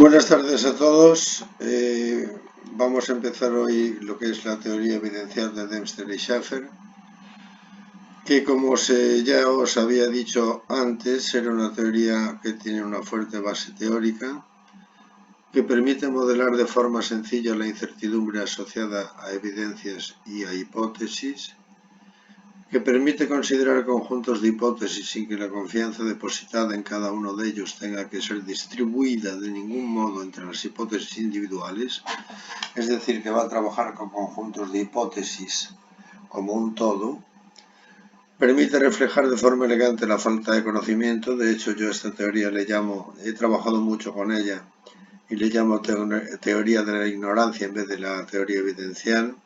Buenas tardes a todos. Vamos a empezar hoy lo que es la teoría evidencial de Dempster y Schaffer, que ya os había dicho antes, era una teoría que tiene una fuerte base teórica, que permite modelar de forma sencilla la incertidumbre asociada a evidencias y a hipótesis, que permite considerar conjuntos de hipótesis sin que la confianza depositada en cada uno de ellos tenga que ser distribuida de ningún modo entre las hipótesis individuales, es decir, que va a trabajar con conjuntos de hipótesis como un todo. Permite reflejar de forma elegante la falta de conocimiento. De hecho, yo a esta teoría he trabajado mucho con ella y le llamo teoría de la ignorancia en vez de la teoría evidencial,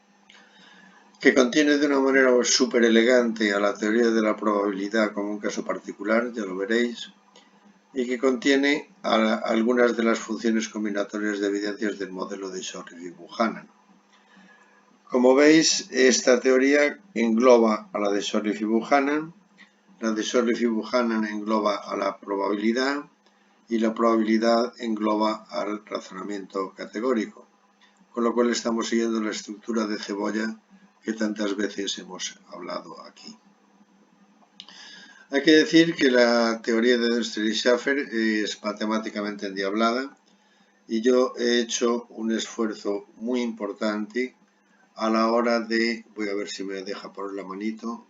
que contiene de una manera súper elegante a la teoría de la probabilidad como un caso particular, ya lo veréis, y que contiene algunas de las funciones combinatorias de evidencias del modelo de Shorley y Buchanan. Como veis, esta teoría engloba a la de Shorley y Buchanan, la de Shorley y Buchanan engloba a la probabilidad y la probabilidad engloba al razonamiento categórico, con lo cual estamos siguiendo la estructura de cebolla que tantas veces hemos hablado aquí. Hay que decir que la teoría de Dempster y Schaffer es matemáticamente endiablada y yo he hecho un esfuerzo muy importante a la hora de, voy a ver si me deja poner la manito,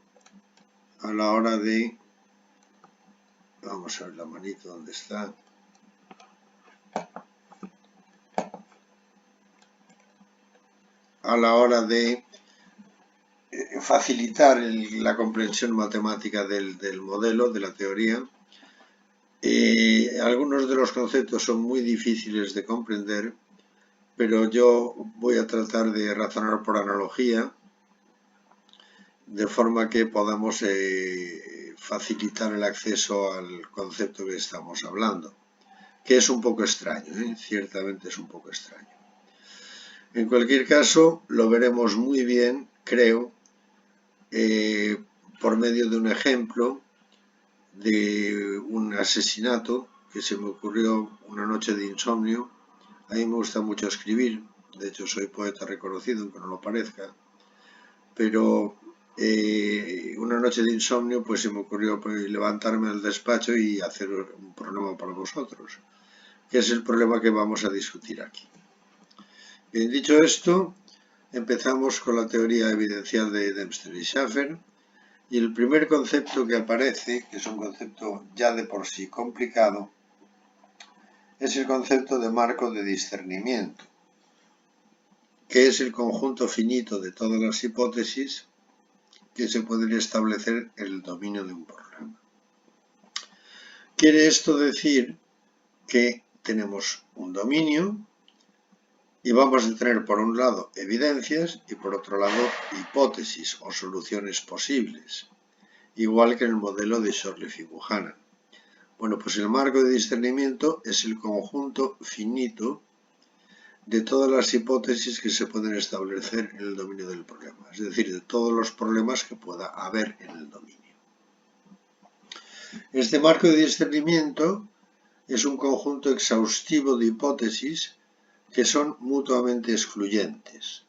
a la hora de, vamos a ver la manito dónde está, a la hora de facilitar la comprensión matemática del modelo, de la teoría. Algunos de los conceptos son muy difíciles de comprender, pero yo voy a tratar de razonar por analogía, de forma que podamos facilitar el acceso al concepto que estamos hablando, que es un poco extraño, ciertamente es un poco extraño. En cualquier caso, lo veremos muy bien, creo, por medio de un ejemplo de un asesinato que se me ocurrió una noche de insomnio. A mí me gusta mucho escribir, de hecho soy poeta reconocido, aunque no lo parezca, pero una noche de insomnio pues se me ocurrió levantarme al despacho y hacer un problema para vosotros, que es el problema que vamos a discutir aquí. Bien, dicho esto, empezamos con la teoría evidencial de Dempster y Schaffer, y el primer concepto que aparece, que es un concepto ya de por sí complicado, es el concepto de marco de discernimiento, que es el conjunto finito de todas las hipótesis que se pueden establecer en el dominio de un problema. Quiere esto decir que tenemos un dominio y vamos a tener por un lado evidencias y por otro lado hipótesis o soluciones posibles, igual que en el modelo de Shorley y Buchanan. Bueno, pues el marco de discernimiento es el conjunto finito de todas las hipótesis que se pueden establecer en el dominio del problema, es decir, de todos los problemas que pueda haber en el dominio. Este marco de discernimiento es un conjunto exhaustivo de hipótesis que son mutuamente excluyentes.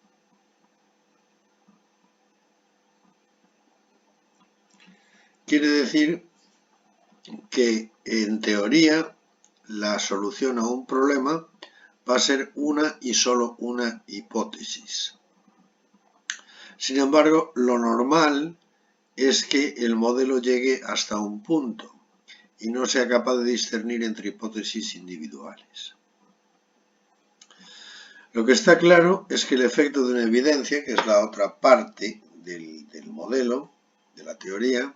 Quiere decir que, en teoría, la solución a un problema va a ser una y solo una hipótesis. Sin embargo, lo normal es que el modelo llegue hasta un punto y no sea capaz de discernir entre hipótesis individuales. Lo que está claro es que el efecto de una evidencia, que es la otra parte del modelo, de la teoría,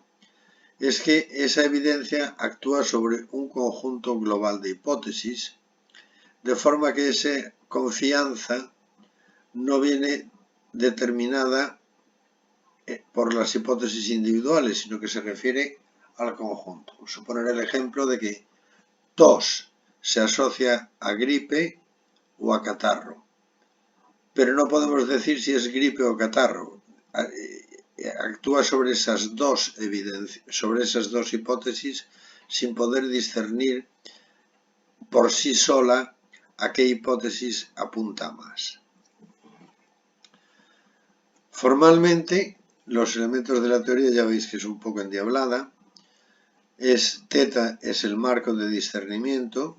es que esa evidencia actúa sobre un conjunto global de hipótesis, de forma que esa confianza no viene determinada por las hipótesis individuales, sino que se refiere al conjunto. Suponer el ejemplo de que tos se asocia a gripe o a catarro, pero no podemos decir si es gripe o catarro. Actúa sobre esas dos evidencias, sobre esas dos hipótesis, sin poder discernir por sí sola a qué hipótesis apunta más. Formalmente, los elementos de la teoría ya veis que es un poco endiablada. Θ es el marco de discernimiento,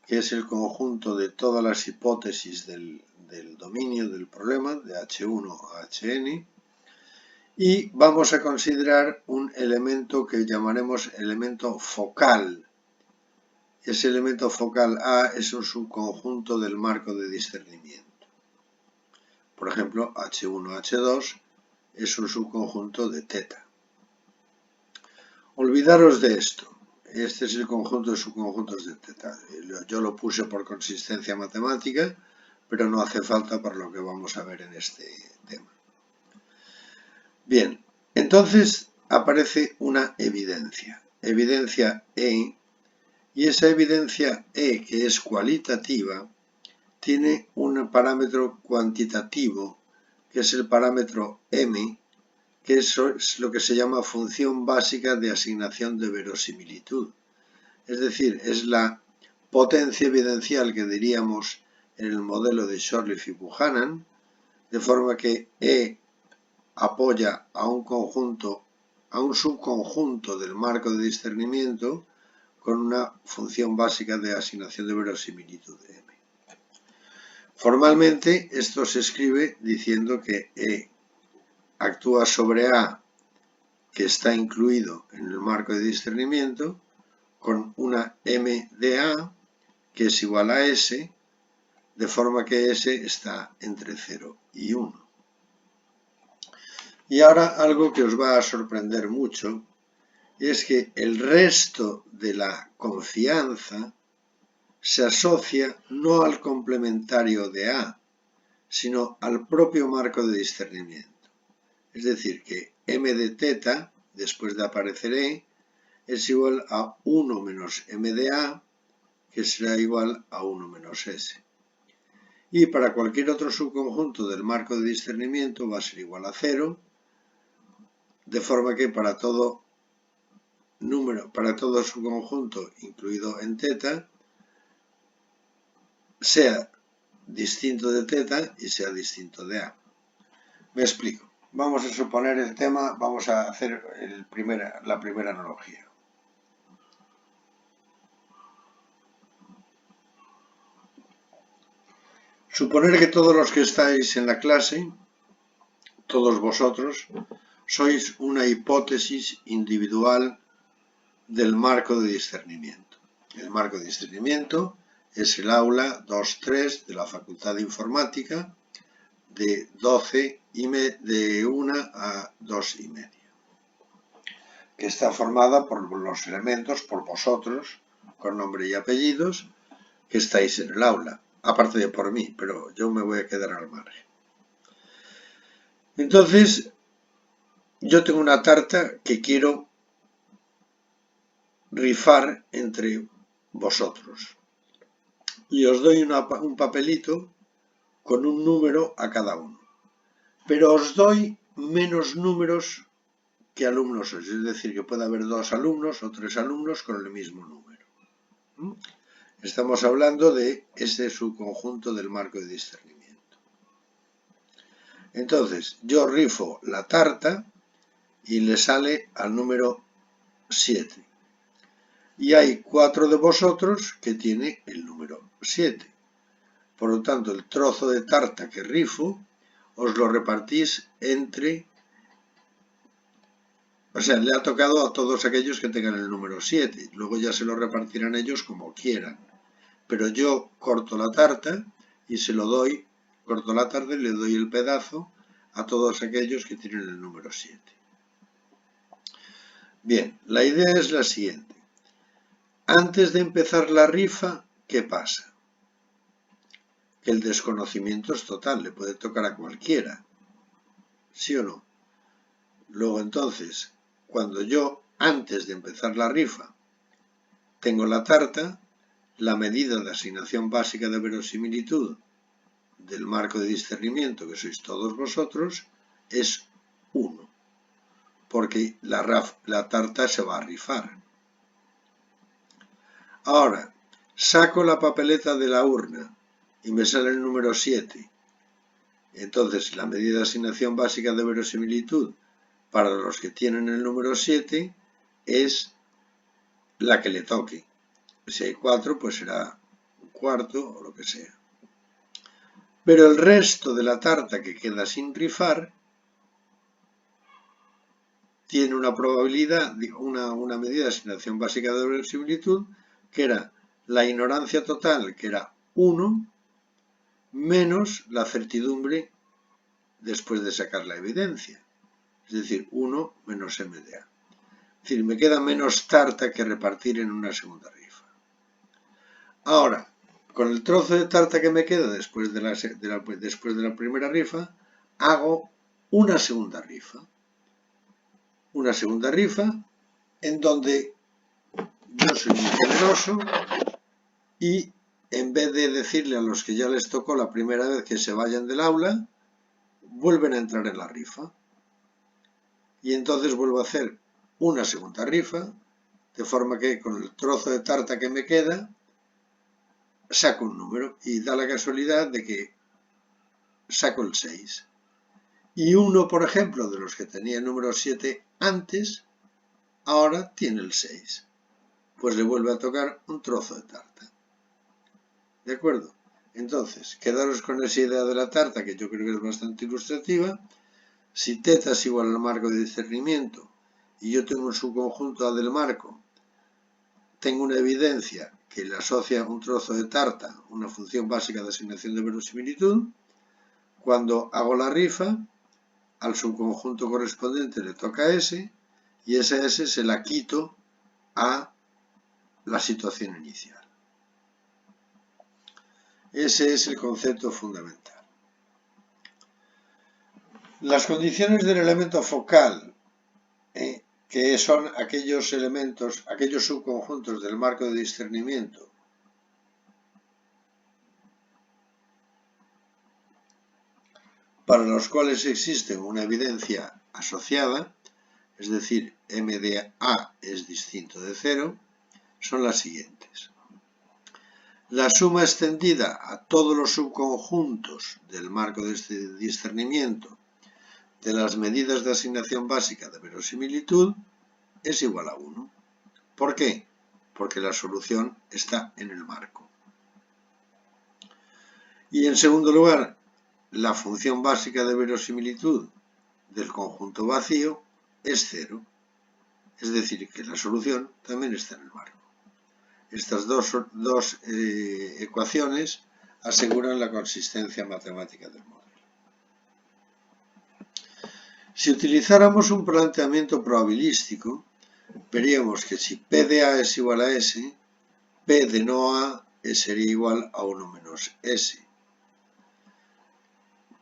que es el conjunto de todas las hipótesis del dominio del problema, de H1 a Hn, y vamos a considerar un elemento que llamaremos elemento focal. Ese elemento focal A es un subconjunto del marco de discernimiento. Por ejemplo, H1, H2 es un subconjunto de θ. Olvidaros de esto. Este es el conjunto de subconjuntos de θ. Yo lo puse por consistencia matemática, pero no hace falta para lo que vamos a ver en este tema. Bien, entonces aparece una evidencia. Evidencia E, y esa evidencia E, que es cualitativa, tiene un parámetro cuantitativo, que es el parámetro M, que eso es lo que se llama función básica de asignación de verosimilitud. Es decir, es la potencia evidencial que diríamos en el modelo de Shortleaf y Buchanan, de forma que E apoya a un subconjunto del marco de discernimiento con una función básica de asignación de verosimilitud de M. Formalmente, esto se escribe diciendo que E actúa sobre A, que está incluido en el marco de discernimiento, con una M de A, que es igual a S, de forma que S está entre 0 y 1. Y ahora algo que os va a sorprender mucho, es que el resto de la confianza se asocia no al complementario de A, sino al propio marco de discernimiento. Es decir, que M de θ, después de aparecer E, es igual a 1 menos M de A, que será igual a 1 menos S. Y para cualquier otro subconjunto del marco de discernimiento va a ser igual a 0, de forma que para todo subconjunto incluido en θ, sea distinto de θ y sea distinto de A. Me explico. Vamos a suponer el tema, vamos a hacer la primera analogía. Suponer que todos los que estáis en la clase, todos vosotros, sois una hipótesis individual del marco de discernimiento. El marco de discernimiento es el aula 2-3 de la Facultad de Informática de 1 a 2:30, que está formada por los elementos, por vosotros, con nombre y apellidos, que estáis en el aula, aparte de por mí, pero yo me voy a quedar al margen. Entonces, yo tengo una tarta que quiero rifar entre vosotros y os doy un papelito con un número a cada uno, pero os doy menos números que alumnos sois, es decir, que puede haber 2 alumnos o 3 alumnos con el mismo número. Estamos hablando de este subconjunto del marco de discernimiento. Entonces, yo rifo la tarta y le sale al número 7. Y hay 4 de vosotros que tiene el número 7. Por lo tanto, el trozo de tarta que rifo os lo repartís entre... O sea, le ha tocado a todos aquellos que tengan el número 7. Luego ya se lo repartirán ellos como quieran. Pero yo corto la tarta y se lo doy, corto la tarta y le doy el pedazo a todos aquellos que tienen el número 7. Bien, la idea es la siguiente. Antes de empezar la rifa, ¿qué pasa? Que el desconocimiento es total, le puede tocar a cualquiera. ¿Sí o no? Luego entonces, cuando yo, antes de empezar la rifa, tengo la tarta, la medida de asignación básica de verosimilitud del marco de discernimiento, que sois todos vosotros, es 1, porque la tarta se va a rifar. Ahora, saco la papeleta de la urna y me sale el número 7. Entonces, la medida de asignación básica de verosimilitud para los que tienen el número 7 es la que le toque. Si hay 4, pues será un cuarto o lo que sea. Pero el resto de la tarta que queda sin rifar tiene una probabilidad, una medida de asignación básica de verosimilitud, que era la ignorancia total, que era 1, menos la certidumbre después de sacar la evidencia. Es decir, 1 menos m de a. Es decir, me queda menos tarta que repartir en una segunda rifa. Ahora, con el trozo de tarta que me queda después de la primera rifa, hago una segunda rifa. Una segunda rifa en donde yo soy muy generoso y en vez de decirle a los que ya les tocó la primera vez que se vayan del aula, vuelven a entrar en la rifa. Y entonces vuelvo a hacer una segunda rifa, de forma que con el trozo de tarta que me queda, saco un número y da la casualidad de que saco el 6. Y uno, por ejemplo, de los que tenía el número 7 antes, ahora tiene el 6. Pues le vuelve a tocar un trozo de tarta. ¿De acuerdo? Entonces, quedaros con esa idea de la tarta, que yo creo que es bastante ilustrativa. Si θ es igual al marco de discernimiento y yo tengo un subconjunto A del marco, tengo una evidencia que le asocia un trozo de tarta, una función básica de asignación de verosimilitud. Cuando hago la rifa, al subconjunto correspondiente le toca S y esa S se la quito a la situación inicial. Ese es el concepto fundamental. Las condiciones del elemento focal, que son aquellos elementos, aquellos subconjuntos del marco de discernimiento para los cuales existe una evidencia asociada, es decir, m de a es distinto de 0, son las siguientes. La suma extendida a todos los subconjuntos del marco de discernimiento de las medidas de asignación básica de verosimilitud es igual a 1. ¿Por qué? Porque la solución está en el marco. Y en segundo lugar, la función básica de verosimilitud del conjunto vacío es 0. Es decir, que la solución también está en el marco. Estas dos ecuaciones aseguran la consistencia matemática del modelo. Si utilizáramos un planteamiento probabilístico, veríamos que si P de A es igual a S, P de no A sería igual a 1 menos S,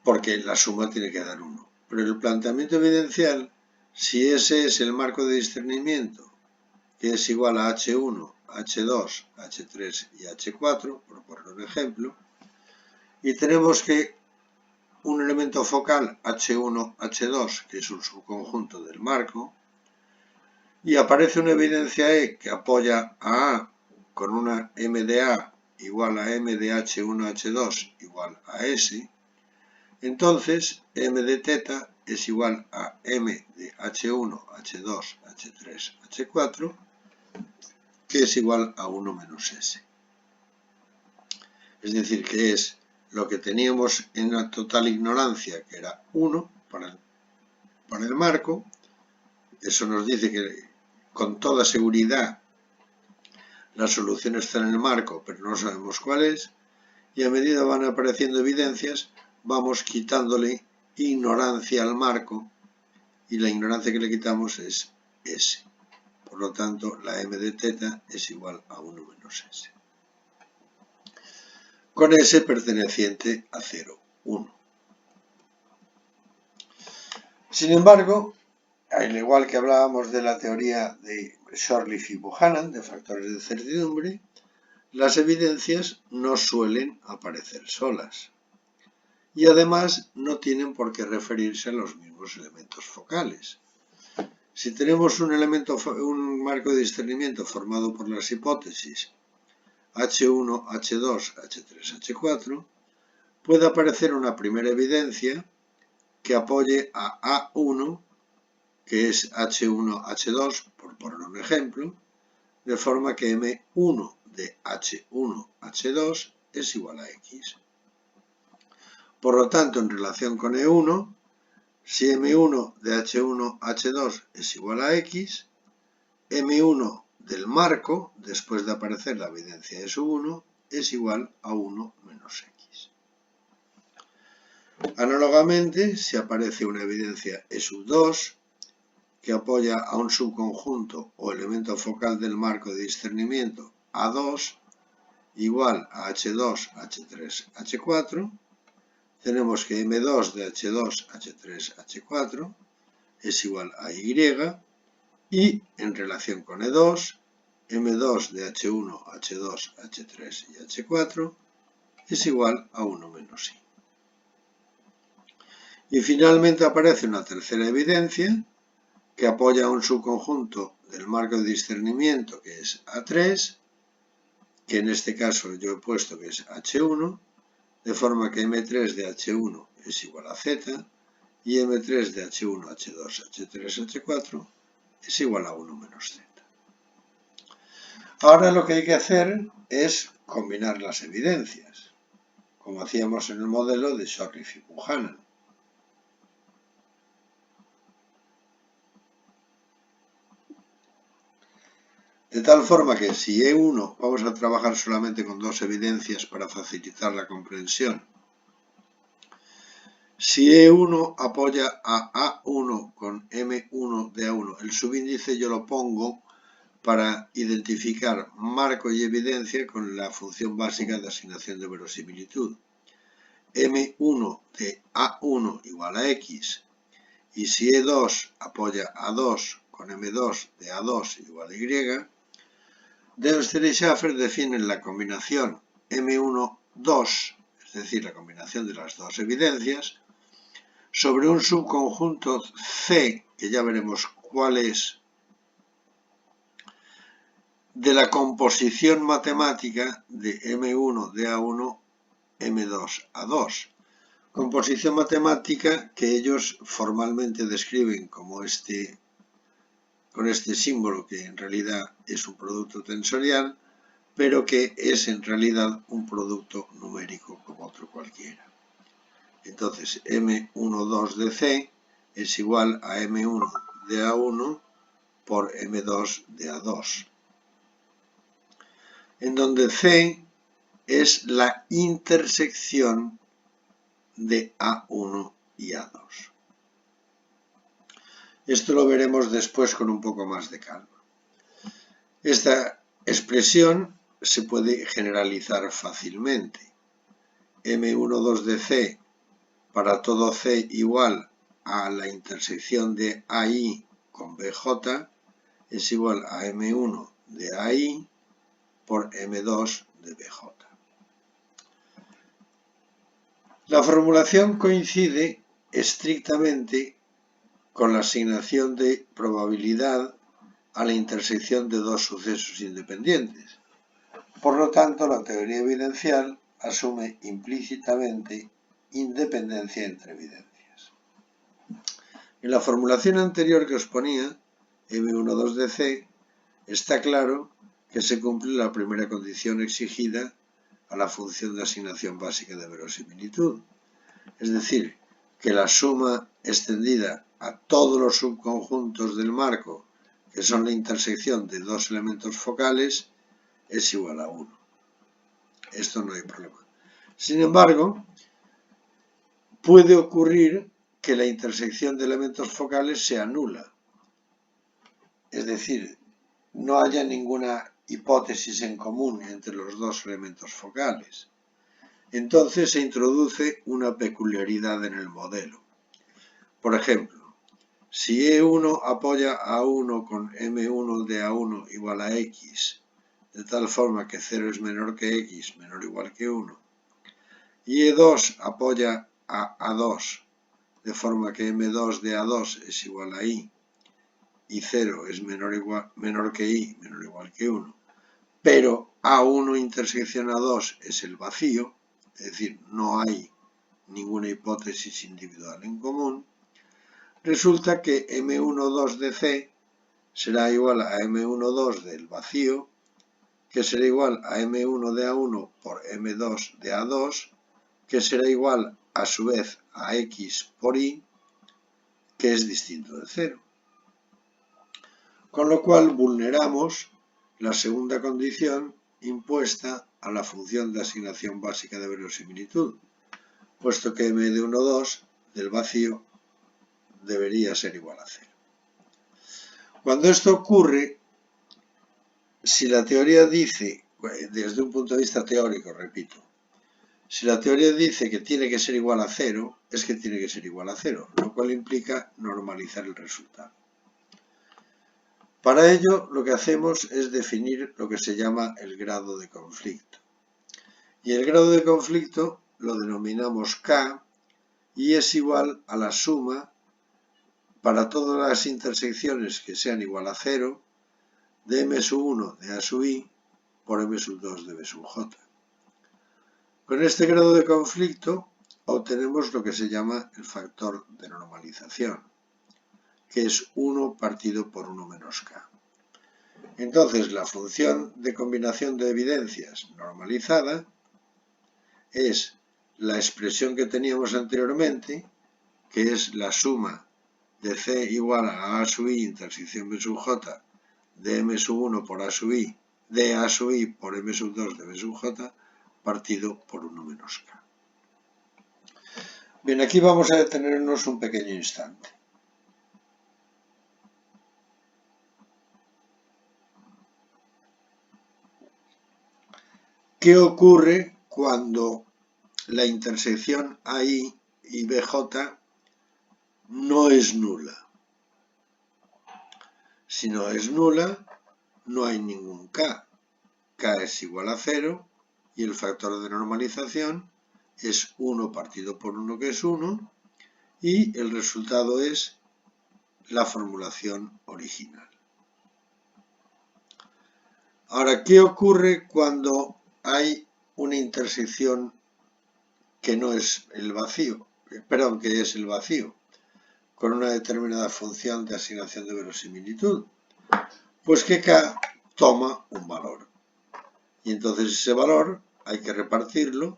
porque la suma tiene que dar 1. Pero en el planteamiento evidencial, si S es el marco de discernimiento, que es igual a H1, H2, H3 y H4, por poner un ejemplo, y tenemos que un elemento focal H1, H2, que es un subconjunto del marco, y aparece una evidencia E que apoya a A con una M de A igual a M de H1, H2 igual a S, entonces M de θ es igual a M de H1, H2, H3, H4, que es igual a 1 menos S. Es decir, que es lo que teníamos en la total ignorancia, que era 1 para el marco. Eso nos dice que con toda seguridad la solución está en el marco, pero no sabemos cuál es. Y a medida van apareciendo evidencias, vamos quitándole ignorancia al marco, y la ignorancia que le quitamos es S. Por lo tanto, la M de θ es igual a 1 menos S. Con S perteneciente a 0, 1. Sin embargo, al igual que hablábamos de la teoría de Shortleaf y Buchanan, de factores de certidumbre, las evidencias no suelen aparecer solas. Y además no tienen por qué referirse a los mismos elementos focales. Si tenemos un marco de discernimiento formado por las hipótesis H1, H2, H3, H4, puede aparecer una primera evidencia que apoye a A1, que es H1, H2, por poner un ejemplo, de forma que M1 de H1, H2 es igual a X. Por lo tanto, en relación con E1, si M1 de H1, H2 es igual a X, M1 del marco, después de aparecer la evidencia de su 1, es igual a 1 menos X. Análogamente, si aparece una evidencia E2, que apoya a un subconjunto o elemento focal del marco de discernimiento A2 igual a H2, H3, H4, tenemos que M2 de H2, H3, H4 es igual a Y, y en relación con E2, M2 de H1, H2, H3 y H4 es igual a 1 menos Y. Y finalmente aparece una tercera evidencia que apoya a un subconjunto del marco de discernimiento que es A3, que en este caso yo he puesto que es H1, de forma que M3 de H1 es igual a Z y M3 de H1, H2, H3, H4 es igual a 1 menos Z. Ahora lo que hay que hacer es combinar las evidencias, como hacíamos en el modelo de Shortleaf y Buchanan. De tal forma que si E1 vamos a trabajar solamente con dos evidencias para facilitar la comprensión. Si E1 apoya a A1 con M1 de A1, el subíndice yo lo pongo para identificar marco y evidencia con la función básica de asignación de verosimilitud. M1 de A1 igual a X, y si E2 apoya a 2 con M2 de A2 igual a Y, Dempster y Schaffer definen la combinación M1,2, es decir, la combinación de las dos evidencias, sobre un subconjunto C, que ya veremos cuál es, de la composición matemática de M1 de A1, M2 A2. Composición matemática que ellos formalmente describen como con este símbolo que en realidad es un producto tensorial, pero que es en realidad un producto numérico como otro cualquiera. Entonces, M12 de C es igual a M1 de A1 por M2 de A2, en donde C es la intersección de A1 y A2. Esto lo veremos después con un poco más de calma. Esta expresión se puede generalizar fácilmente. M12 de C para todo C igual a la intersección de AI con BJ es igual a M1 de AI por M2 de BJ. La formulación coincide estrictamente con la asignación de probabilidad a la intersección de dos sucesos independientes. Por lo tanto, la teoría evidencial asume implícitamente independencia entre evidencias. En la formulación anterior que os ponía, M12 de C, está claro que se cumple la primera condición exigida a la función de asignación básica de verosimilitud, es decir, que la suma extendida a todos los subconjuntos del marco, que son la intersección de dos elementos focales, es igual a 1. Esto no hay problema. Sin embargo, puede ocurrir que la intersección de elementos focales sea nula. Es decir, no haya ninguna hipótesis en común entre los dos elementos focales. Entonces se introduce una peculiaridad en el modelo. Por ejemplo, si E1 apoya a 1 con M1 de A1 igual a X, de tal forma que 0 es menor que X, menor o igual que 1, y E2 apoya a A2, de forma que M2 de A2 es igual a Y, y 0 es menor que Y, menor o igual que 1, pero A1 intersección A2 es el vacío, es decir, no hay ninguna hipótesis individual en común, resulta que M12 de C será igual a M12 del vacío, que será igual a M1 de A1 por M2 de A2, que será igual a su vez a X por Y, que es distinto de cero. Con lo cual vulneramos la segunda condición impuesta a la función de asignación básica de verosimilitud, puesto que M de 1,2 del vacío debería ser igual a cero. Cuando esto ocurre, si la teoría dice, desde un punto de vista teórico, repito, si la teoría dice que tiene que ser igual a cero, es que tiene que ser igual a cero, lo cual implica normalizar el resultado. Para ello, lo que hacemos es definir lo que se llama el grado de conflicto. Y el grado de conflicto lo denominamos K y es igual a la suma para todas las intersecciones que sean igual a cero de M1 de A sub I por M2 de B sub J. Con este grado de conflicto obtenemos lo que se llama el factor de normalización, que es 1 partido por 1 menos K. Entonces, la función de combinación de evidencias normalizada es la expresión que teníamos anteriormente, que es la suma de C igual a A sub I intersección B sub J de M sub 1 por A sub I, de A sub I por M sub 2 de B sub J, partido por 1 menos K. Bien, aquí vamos a detenernos un pequeño instante. ¿Qué ocurre cuando la intersección AI y BJ no es nula? Si no es nula, no hay ningún K. K es igual a 0 y el factor de normalización es 1 partido por 1, que es 1, y el resultado es la formulación original. Ahora, ¿qué ocurre cuando hay una intersección que no es el vacío, perdón, que es el vacío, con una determinada función de asignación de verosimilitud? Pues que K toma un valor. Y entonces ese valor hay que repartirlo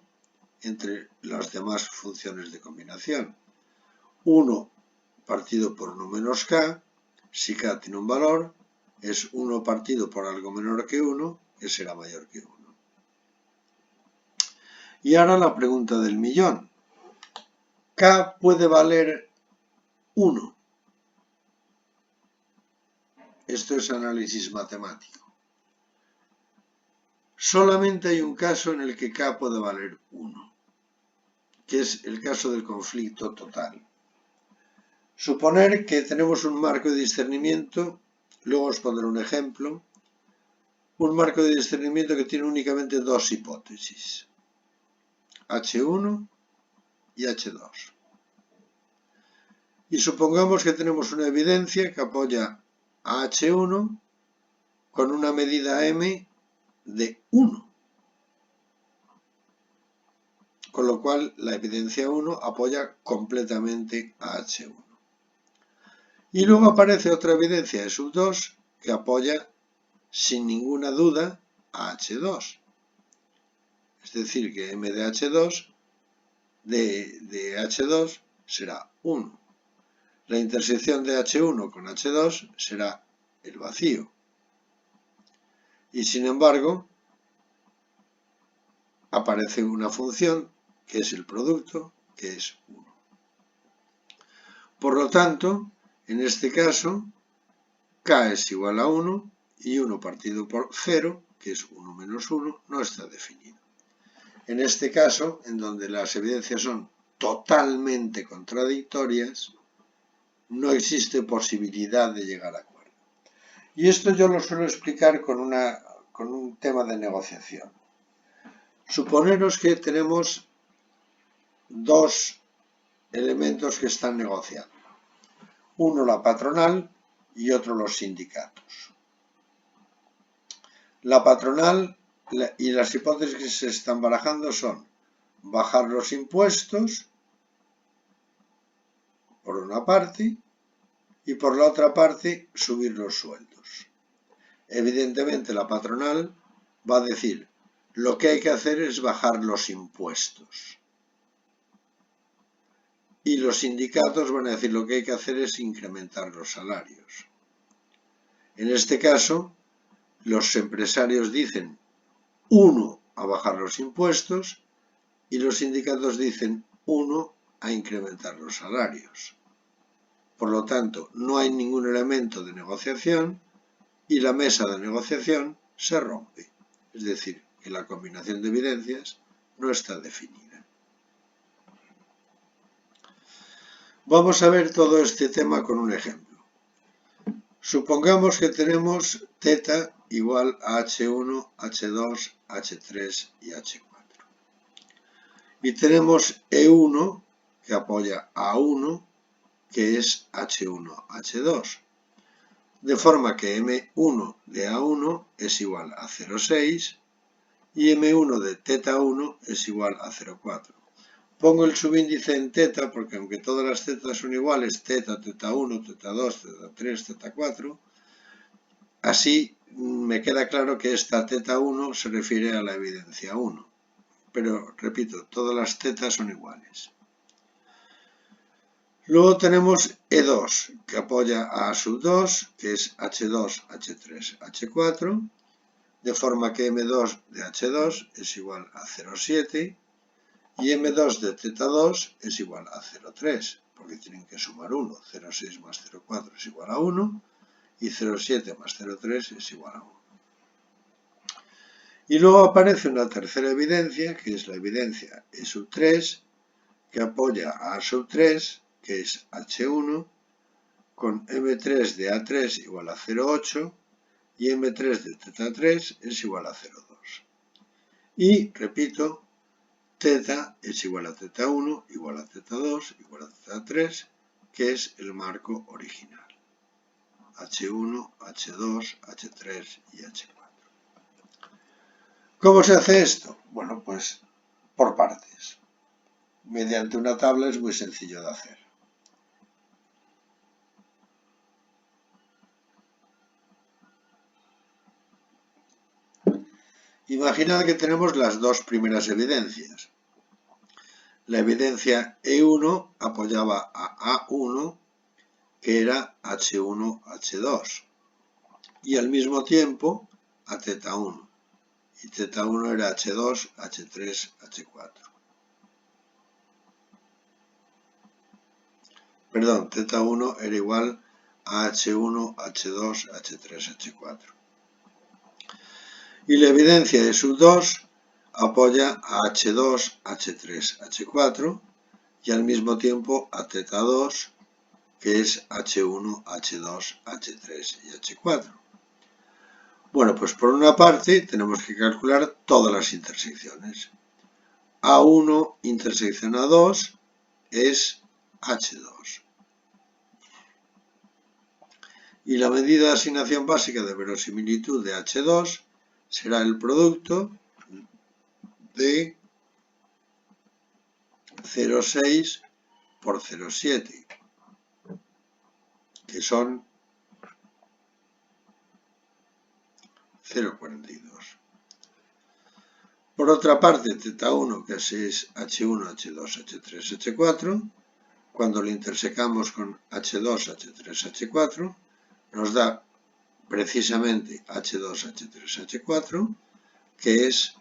entre las demás funciones de combinación. 1 partido por 1 menos K, si K tiene un valor, es 1 partido por algo menor que 1, que será mayor que 1. Y ahora la pregunta del millón. ¿K puede valer 1? Esto es análisis matemático. Solamente hay un caso en el que K puede valer 1, que es el caso del conflicto total. Suponer que tenemos un marco de discernimiento, luego os pondré un ejemplo, un marco de discernimiento que tiene únicamente dos hipótesis, H1 y H2. Y supongamos que tenemos una evidencia que apoya a H1 con una medida M de 1. Con lo cual la evidencia 1 apoya completamente a H1. Y luego aparece otra evidencia de sub 2 que apoya sin ninguna duda a H2. Es decir, que M de H2 de H2 será 1. La intersección de H1 con H2 será el vacío. Y sin embargo, aparece una función que es el producto, que es 1. Por lo tanto, en este caso, K es igual a 1 y 1 partido por 0, que es 1 menos 1, no está definido. En este caso, en donde las evidencias son totalmente contradictorias, no existe posibilidad de llegar a acuerdo. Y esto yo lo suelo explicar con un tema de negociación. Suponeros que tenemos dos elementos que están negociando. Uno la patronal y otro los sindicatos. La patronal y las hipótesis que se están barajando son bajar los impuestos por una parte y por la otra parte subir los sueldos. Evidentemente la patronal va a decir lo que hay que hacer es bajar los impuestos y los sindicatos van a decir lo que hay que hacer es incrementar los salarios. En este caso, los empresarios dicen uno a bajar los impuestos y los sindicatos dicen uno a incrementar los salarios. Por lo tanto, no hay ningún elemento de negociación y la mesa de negociación se rompe. Es decir, que la combinación de evidencias no está definida. Vamos a ver todo este tema con un ejemplo. Supongamos que tenemos θ igual a H1, H2, H3 y H4. Y tenemos E1 que apoya a 1, que es H1, H2. De forma que M1 de A1 es igual a 0,6 y M1 de θ1 es igual a 0,4. Pongo el subíndice en θ porque aunque todas las θ son iguales, θ, θ1, θ2, θ3, θ4, así me queda claro que esta θ1 se refiere a la evidencia 1. Pero, repito, todas las θ son iguales. Luego tenemos E2, que apoya a A2, que es H2, H3, H4, de forma que M2 de H2 es igual a 0,7 y M2 de θ2 es igual a 0,3, porque tienen que sumar 1. 0,6 más 0,4 es igual a 1 y 0,7 más 0,3 es igual a 1. Y luego aparece una tercera evidencia, que es la evidencia E3, que apoya a A3, que es H1, con M3 de A3 igual a 0,8 y M3 de θ3 es igual a 0,2. Y, repito, θ es igual a θ1, igual a θ2, igual a θ3, que es el marco original. H1, H2, H3 y H4. ¿Cómo se hace esto? Bueno, pues por partes. Mediante una tabla es muy sencillo de hacer. Imaginad que tenemos las dos primeras evidencias. La evidencia E1 apoyaba a A1, que era H1, H2, y al mismo tiempo a θ1. Y θ1 era H2, H3, H4. Perdón, θ1 era igual a H1, H2, H3, H4. Y la evidencia de sub2 apoya a H2, H3, H4 y al mismo tiempo a θ2, que es H1, H2, H3 y H4. Bueno, pues por una parte tenemos que calcular todas las intersecciones. A1 intersección A2 es H2. Y la medida de asignación básica de verosimilitud de H2 será el producto de 0,6 por 0,7, que son 0,42. Por otra parte, θ1, que es H1, H2, H3, H4, cuando lo intersecamos con H2, H3, H4, nos da precisamente H2, H3, H4, que es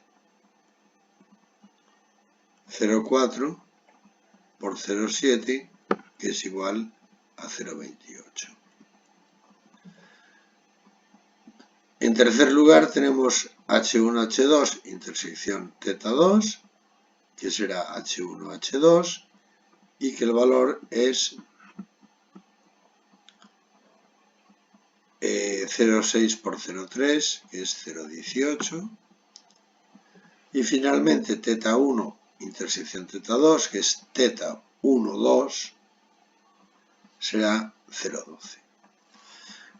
0,4 por 0,7, que es igual a 0,28. En tercer lugar tenemos H1, H2, intersección θ2, que será H1, H2, y que el valor es 0,6 por 0,3, que es 0,18. Y finalmente θ1, intersección θ2, que es θ1, 2, será 0,12.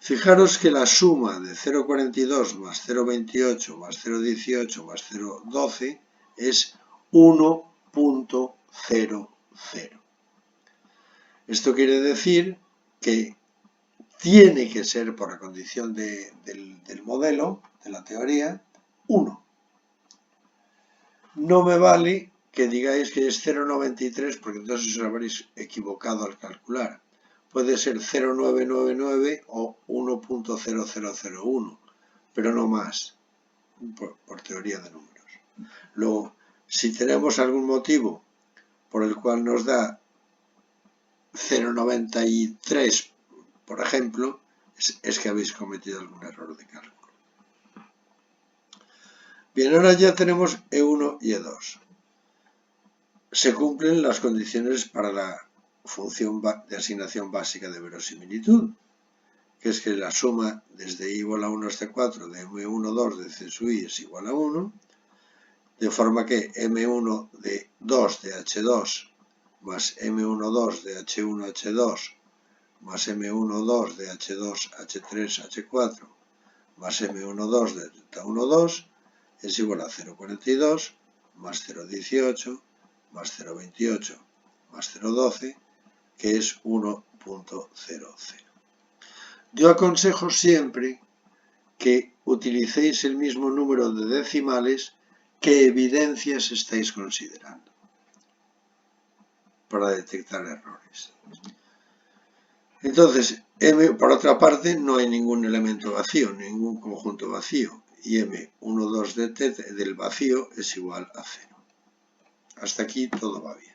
Fijaros que la suma de 0,42 más 0,28 más 0,18 más 0,12 es 1,00. Esto quiere decir que tiene que ser, por la condición del modelo, de la teoría, 1. No me vale que digáis que es 0,93 porque entonces os habréis equivocado al calcular. Puede ser 0,999 o 1,0001, pero no más, por teoría de números. Luego, si tenemos algún motivo por el cual nos da 0,93, por ejemplo, es que habéis cometido algún error de cálculo. Bien, ahora ya tenemos E1 y E2. Se cumplen las condiciones para la función de asignación básica de verosimilitud, que es que la suma desde i igual a 1 hasta 4 de m1,2 de c sub i es igual a 1, de forma que m1 de 2 de h2 más m1,2 de h1,h2 más m1,2 de h2, h3, h4 más m1,2 de θ1,2 es igual a 0,42 más 0,18 más 0,28 más 0,12, que es 1,00. Yo aconsejo siempre que utilicéis el mismo número de decimales que evidencias estáis considerando para detectar errores. Entonces, por otra parte, no hay ningún elemento vacío, ningún conjunto vacío, y m1,2 de t del vacío es igual a 0. Hasta aquí todo va bien.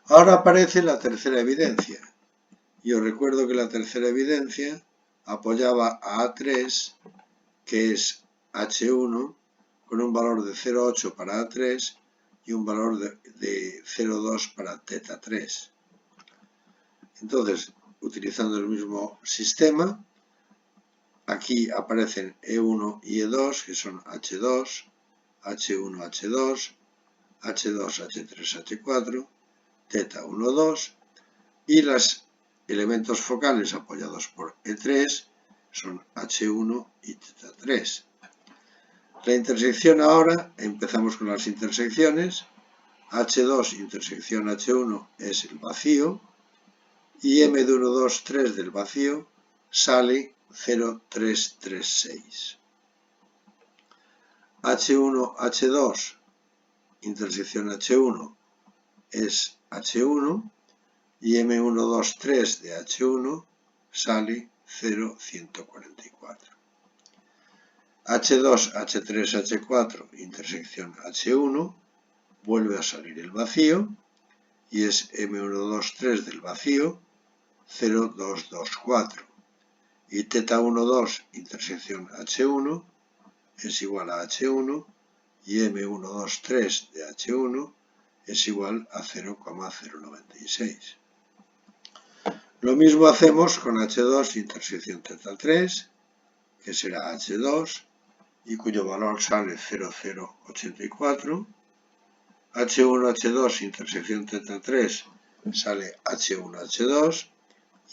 Ahora aparece la tercera evidencia. Y os recuerdo que la tercera evidencia apoyaba a A3, que es H1, con un valor de 0,8 para A3 y un valor de 0,2 para θ3. Entonces, utilizando el mismo sistema, aquí aparecen E1 y E2, que son H2, H1, H2, H2, H3, H4, θ1, 2, y los elementos focales apoyados por E3 son H1 y θ3. La intersección ahora, empezamos con las intersecciones. H2 intersección H1 es el vacío, y m de 1, 2, 3 del vacío sale 0,336. H1, H2, intersección H1 es H1, y m1, 2, 3 de H1 sale 0,144. H2, H3, H4, intersección H1, vuelve a salir el vacío, y es m1, 2, 3 del vacío, 0,224. Y θ1, 2, intersección H1, es igual a H1, y m1, 2, 3 de H1 es igual a 0,096. Lo mismo hacemos con H2 intersección θ3, que será H2, y cuyo valor sale 0,084. H1, H2 intersección θ3 sale H1, H2,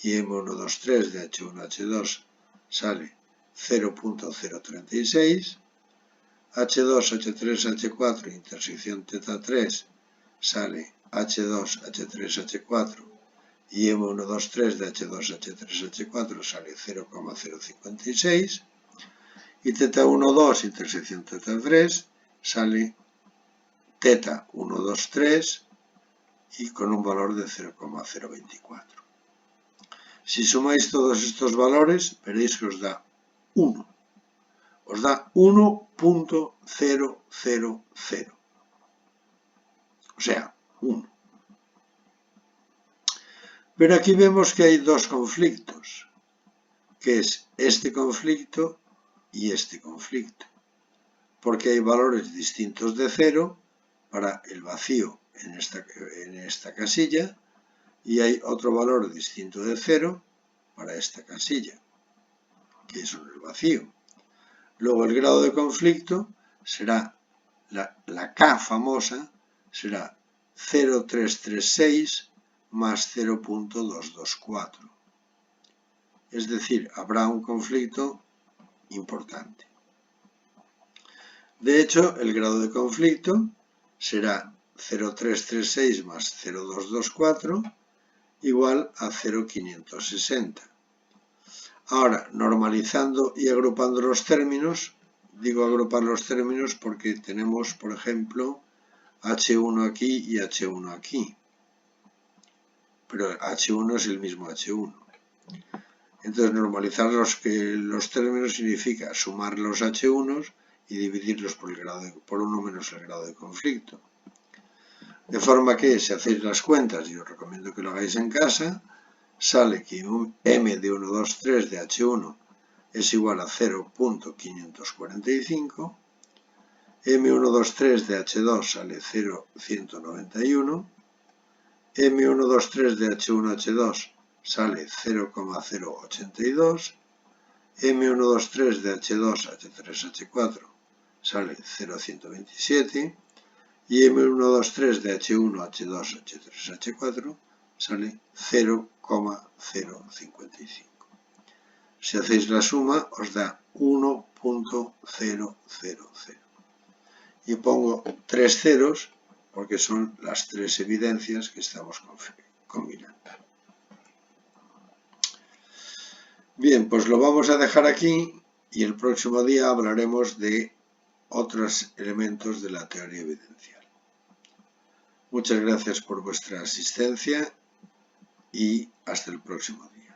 y m1, 2, 3 de H1, H2 sale 0,036. H2, H3, H4 intersección θ3 sale H2, H3, H4, y m1, 2, 3 de H2, H3, H4 sale 0,056, y θ1, 2 intersección θ3 sale θ1, 2, 3 y con un valor de 0,024. Si sumáis todos estos valores, veréis que os da 1. Os da 1,000. O sea, 1. Pero aquí vemos que hay dos conflictos, que es este conflicto y este conflicto, porque hay valores distintos de 0 para el vacío en esta casilla, y hay otro valor distinto de 0 para esta casilla, que es el vacío. Luego el grado de conflicto será, la K famosa, será 0,336 más 0,224. es decir, habrá un conflicto importante. De hecho, el grado de conflicto será 0,336 más 0,224 igual a 0,560. Ahora, normalizando y agrupando los términos, digo agrupar los términos porque tenemos, por ejemplo, H1 aquí y H1 aquí. Pero H1 es el mismo H1. Entonces, normalizar los términos significa sumar los H1s y dividirlos por 1 menos el grado de conflicto. De forma que, si hacéis las cuentas, y os recomiendo que lo hagáis en casa, sale que un M de 1, 2, 3 de H1 es igual a 0.545, M1, 2, 3 de H2 sale 0.191, M1, 2, 3 de H1, H2 sale 0,082, M1, 2, 3 de H2, H3, H4 sale 0,127 y M1, 2, 3 de H1, H2, H3, H4 sale 0,055. Si hacéis la suma os da 1.000. Y pongo 3 ceros porque son las 3 evidencias que estamos combinando. Bien, pues lo vamos a dejar aquí y el próximo día hablaremos de otros elementos de la teoría evidencial. Muchas gracias por vuestra asistencia y hasta el próximo día.